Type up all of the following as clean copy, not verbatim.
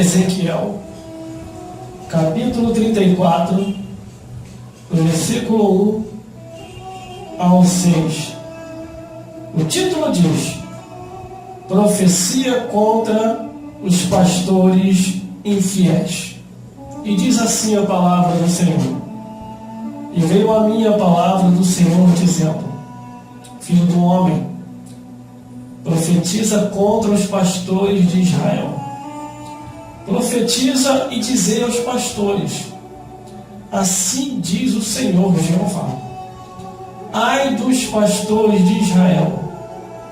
Ezequiel, capítulo 34, do versículo 1 ao 6. O título diz: Profecia contra os pastores infiéis. E diz assim a palavra do Senhor: E veio a mim a palavra do Senhor dizendo: Filho do homem, profetiza contra os pastores de Israel. Profetiza e dizei aos pastores: Assim diz o Senhor Jeová: Ai dos pastores de Israel,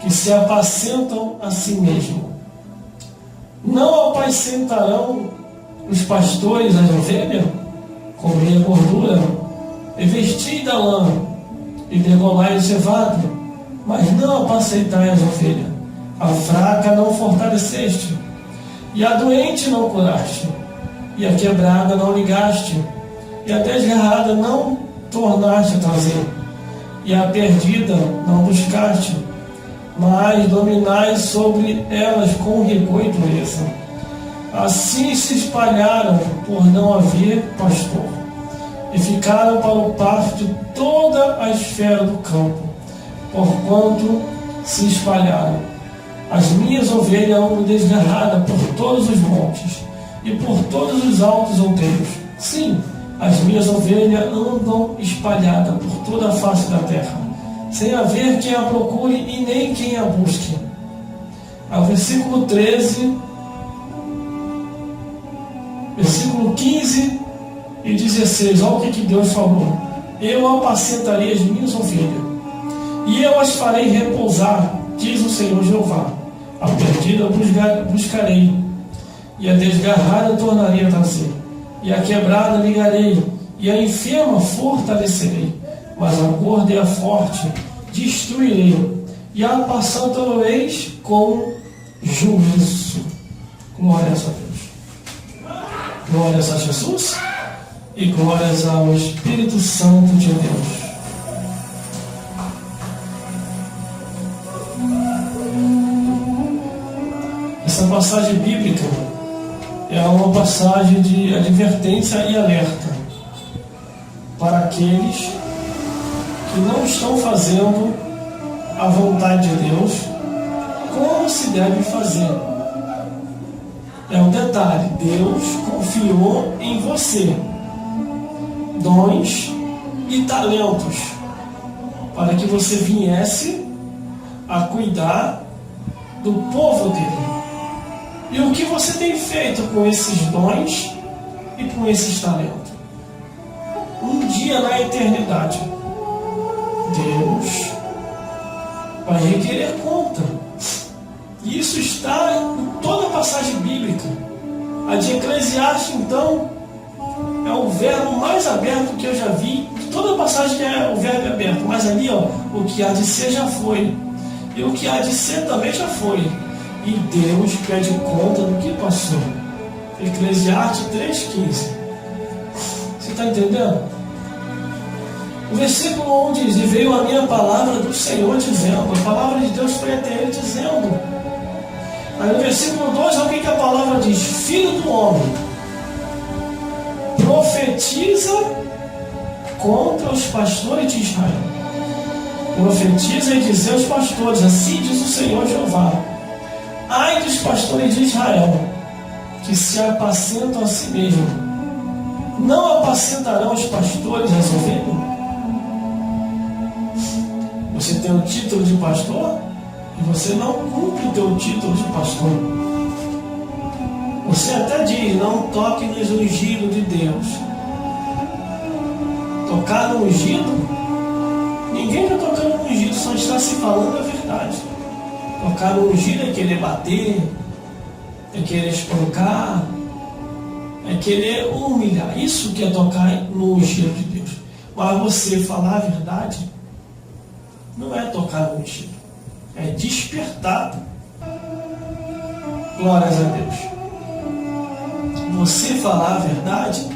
que se apacentam a si mesmo. Não apacentarão os pastores as ovelhas? Comei a gordura, e vesti da lã, e degolai o cevado, mas não apacentai as ovelhas. A fraca não fortaleceste, e a doente não curaste, e a quebrada não ligaste, e a desgarrada não tornaste a trazer, e a perdida não buscaste, mas dominai sobre elas com rigor e dureza. Assim se espalharam por não haver pastor, e ficaram para o pasto de toda a esfera do campo, porquanto se espalharam. As minhas ovelhas andam desgarradas por todos os montes, e por todos os altos outeiros. Sim, as minhas ovelhas andam espalhadas por toda a face da terra, sem haver quem a procure e nem quem a busque. Ao versículo 13, versículo 15 e 16, olha o que Deus falou: Eu apacentarei as minhas ovelhas, e eu as farei repousar, diz o Senhor Jeová. A perdida buscarei, e a desgarrada tornarei a trazer, e a quebrada ligarei, e a enferma fortalecerei, mas a gorda e a forte destruirei, e a apacentarei com juízo. Glórias a Deus. Glórias a Jesus e glórias ao Espírito Santo de Deus. Essa passagem bíblica é uma passagem de advertência e alerta para aqueles que não estão fazendo a vontade de Deus como se deve fazer. É um detalhe: Deus confiou em você dons e talentos para que você viesse a cuidar do povo dele. E o que você tem feito com esses dons e com esses talentos? Um dia na eternidade, Deus vai requerer conta. E isso está em toda a passagem bíblica. A de Eclesiastes, então, é o verbo mais aberto que eu já vi. Toda a passagem é o verbo aberto, mas ali, o que há de ser já foi, e o que há de ser também já foi. E Deus pede conta do que passou. Eclesiastes 3,15. Você está entendendo? O versículo 1 diz: E veio a minha palavra do Senhor dizendo. A palavra de Deus foi até ele dizendo. Aí no versículo 2, olha o que a palavra diz: Filho do homem, profetiza contra os pastores de Israel. Profetiza e diz aos pastores: Assim diz o Senhor Jeová: Ai dos pastores de Israel, que se apacentam a si mesmos. Não apacentarão os pastores as ovelhas? Você tem o título de pastor e você não cumpre o teu título de pastor. Você até diz: não toque nos ungidos de Deus. Tocar no ungido? Ninguém está tocando no ungido, só está se falando a verdade. Tocar no ungido é querer bater, é querer espancar, é querer humilhar. Isso que é tocar no ungido de Deus. Mas você falar a verdade não é tocar no ungido, é despertar. Glórias a Deus. Você falar a verdade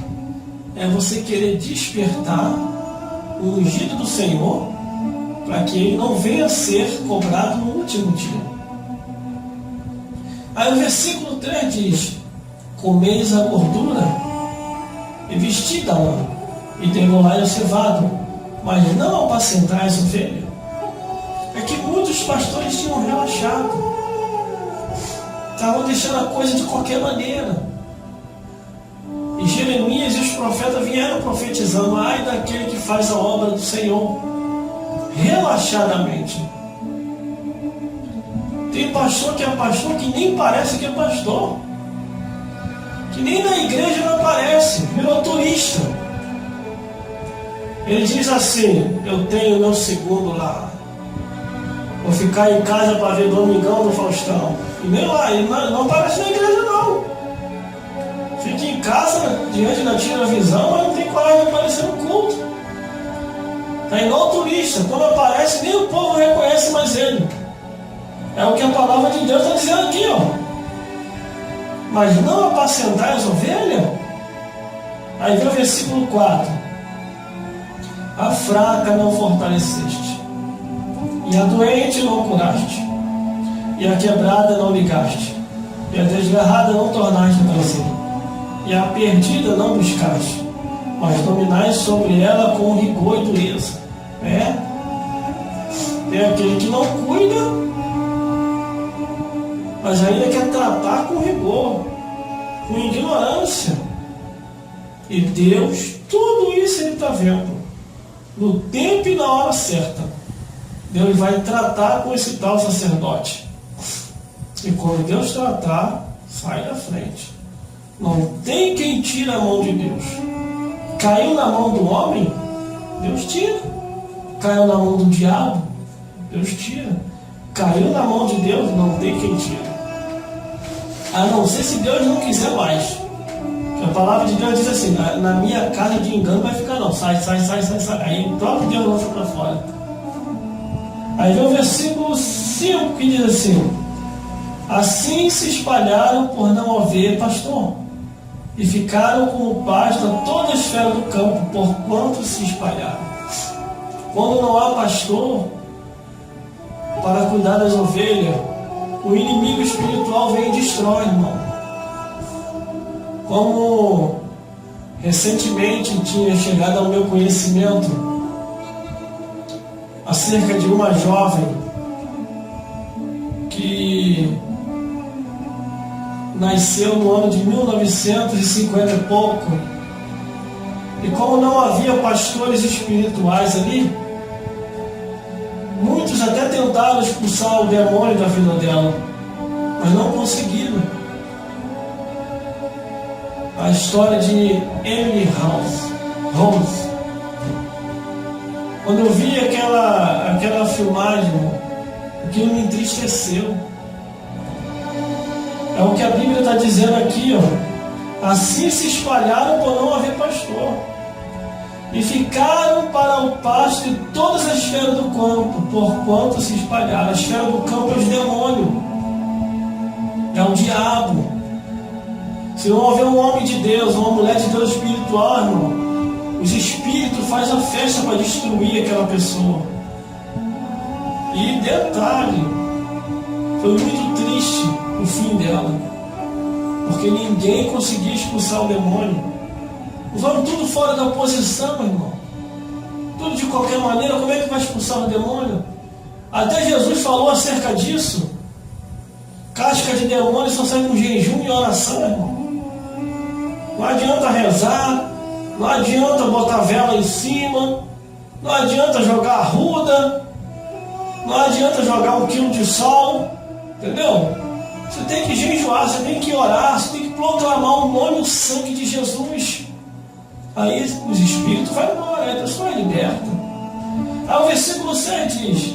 é você querer despertar o ungido do Senhor para que ele não venha a ser cobrado no último dia. Aí o versículo 3 diz: comeis a gordura e vestir da lã, e degolai o cevado, mas não apacentais a ovelha. É que muitos pastores tinham relaxado, estavam deixando a coisa de qualquer maneira. E Jeremias e os profetas vieram profetizando: ai daquele que faz a obra do Senhor relaxadamente. Tem pastor que é pastor que nem parece que é pastor, que nem na igreja não aparece, virou turista. Ele diz assim: eu tenho meu segundo lá, vou ficar em casa para ver Domingão do Faustão. E nem lá, ele não aparece na igreja não. Fica em casa, diante da televisão, mas não tem coragem de aparecer no culto. Está igual turista, quando aparece nem o povo reconhece mais ele. É o que a palavra de Deus está dizendo aqui, ó. Mas não apacentai as ovelhas? Aí vem o versículo 4. A fraca não fortaleceste, e a doente não curaste, e a quebrada não ligaste, e a desgarrada não tornaste a trazer, e a perdida não buscaste, mas dominais sobre ela com rigor e dureza. Tem aquele que não cuida, mas ainda quer tratar com rigor, com ignorância. E Deus, tudo isso Ele está vendo, no tempo e na hora certa. Deus vai tratar com esse tal sacerdote. E quando Deus tratar, sai da frente. Não tem quem tira a mão de Deus. Caiu na mão do homem, Deus tira. Caiu na mão do diabo, Deus tira. Caiu na mão de Deus, não tem quem tira. A não ser se Deus não quiser mais. A palavra de Deus diz assim: na minha casa de engano vai ficar não. Sai. Aí o próprio Deus lança para fora. Aí vem o versículo 5 que diz assim: assim se espalharam por não haver pastor, e ficaram como pasto a toda a esfera do campo, porquanto se espalharam. Quando não há pastor para cuidar das ovelhas, o inimigo espiritual vem e destrói, irmão. Como recentemente tinha chegado ao meu conhecimento acerca de uma jovem que nasceu no ano de 1950 e pouco, e como não havia pastores espirituais ali, muitos até tentaram expulsar o demônio da vida dela, mas não conseguiram. A história de Emily Rose. Quando eu vi aquela filmagem, aquilo me entristeceu. É o que a Bíblia está dizendo aqui, ó. Assim se espalharam por não haver pastor, e ficaram para o pasto de todas as esferas do campo, porquanto se espalharam. A esfera do campo é os demônios, é o diabo. Se não houver um homem de Deus, uma mulher de Deus espiritual, irmão, os espíritos fazem a festa para destruir aquela pessoa. E detalhe, foi muito triste o fim dela, porque ninguém conseguia expulsar o demônio. Os homens tudo fora da posição, irmão, tudo de qualquer maneira. Como é que vai expulsar o demônio? Até Jesus falou acerca disso. Casca de demônio só sai com jejum e oração, irmão. Não adianta rezar, não adianta botar vela em cima, não adianta jogar arruda, não adianta jogar 1 quilo de sal, entendeu? Você tem que jejuar, você tem que orar, você tem que proclamar o nome e o sangue de Jesus. Aí os espíritos vão embora, aí a pessoa é liberta. Aí o versículo 7 diz: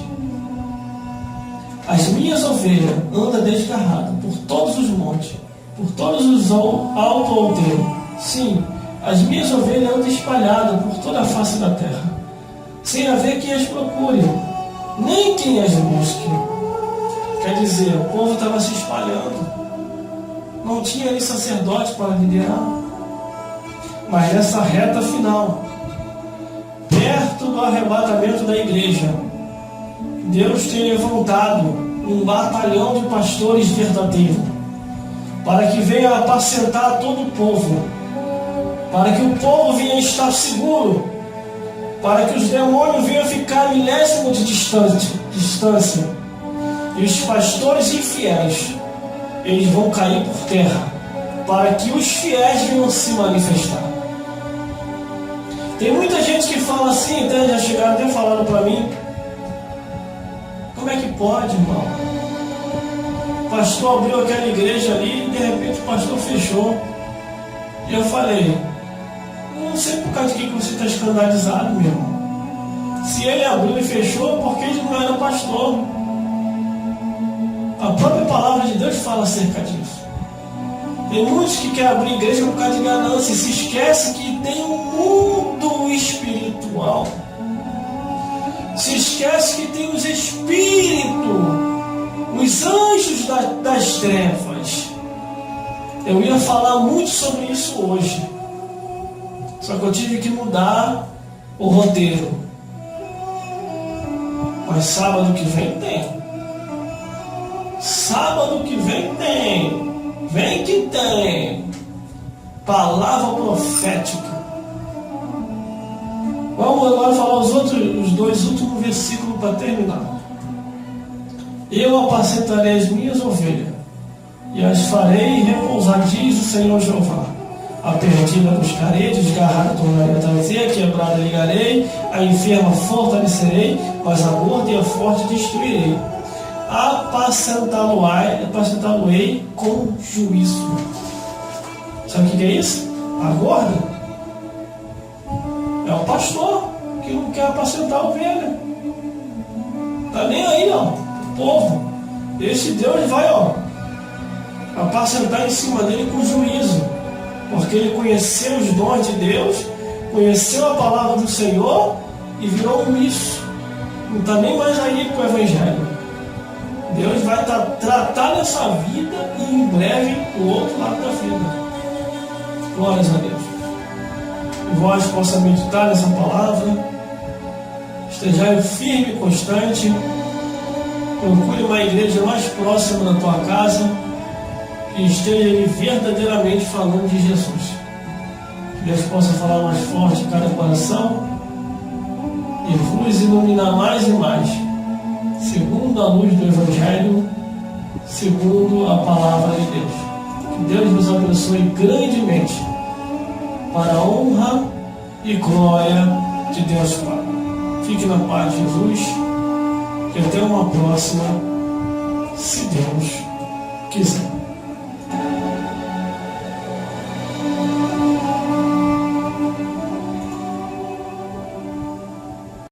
as minhas ovelhas andam desgarradas por todos os montes, por todos os altos outeiros. Sim, as minhas ovelhas andam espalhadas por toda a face da terra, sem haver quem as procure, nem quem as busque. Quer dizer, o povo estava se espalhando, não tinha ali sacerdote para liderar. Mas nessa reta final, perto do arrebatamento da igreja, Deus tem levantado um batalhão de pastores verdadeiros, para que venha apacentar todo o povo, para que o povo venha estar seguro, para que os demônios venham ficar a milésimo de distância, e os pastores infiéis, eles vão cair por terra, para que os fiéis venham se manifestar. Tem muita gente que fala assim, até já chegaram até falaram para mim, como é que pode, irmão? O pastor abriu aquela igreja ali e de repente o pastor fechou. E eu falei, não sei por causa de que você está escandalizado, meu irmão. Se ele abriu e fechou, porque ele não era pastor. A própria palavra de Deus fala acerca disso. Tem muitos que querem abrir igreja por causa de ganância e se esquece que tem um mundo espiritual. Se esquece que tem os espíritos, os anjos das trevas. Eu ia falar muito sobre isso hoje, só que eu tive que mudar o roteiro. Mas sábado que vem tem. Sábado que vem tem. Vem que tem. Palavra profética. Vamos agora falar os dois últimos versículos para terminar. Eu apacentarei as minhas ovelhas, e as farei repousar, diz o Senhor Jeová. A perdida buscarei, desgarrada tornarei a trazer, a quebrada ligarei, a enferma fortalecerei, mas a gorda e a forte destruirei. Apacentá-lo-ei com juízo. Sabe o que é isso? A gorda é o pastor que não quer apacentar a ovelha. Tá nem aí, ó, o povo. Esse Deus vai, ó, apacentar em cima dele com juízo, porque ele conheceu os dons de Deus, conheceu a palavra do Senhor e virou omisso. Não está nem mais aí para o Evangelho. Deus vai tratar dessa vida e em breve o outro lado da vida. Glórias a Deus. Que vós possa meditar nessa palavra, estejai firme e constante, procure uma igreja mais próxima da tua casa, que esteja verdadeiramente falando de Jesus. Que Deus possa falar mais forte em cada coração e vos iluminar mais e mais, segundo a luz do Evangelho, segundo a palavra de Deus. Que Deus nos abençoe grandemente, para a honra e glória de Deus Pai. Fique na paz de Jesus, e até uma próxima, se Deus quiser.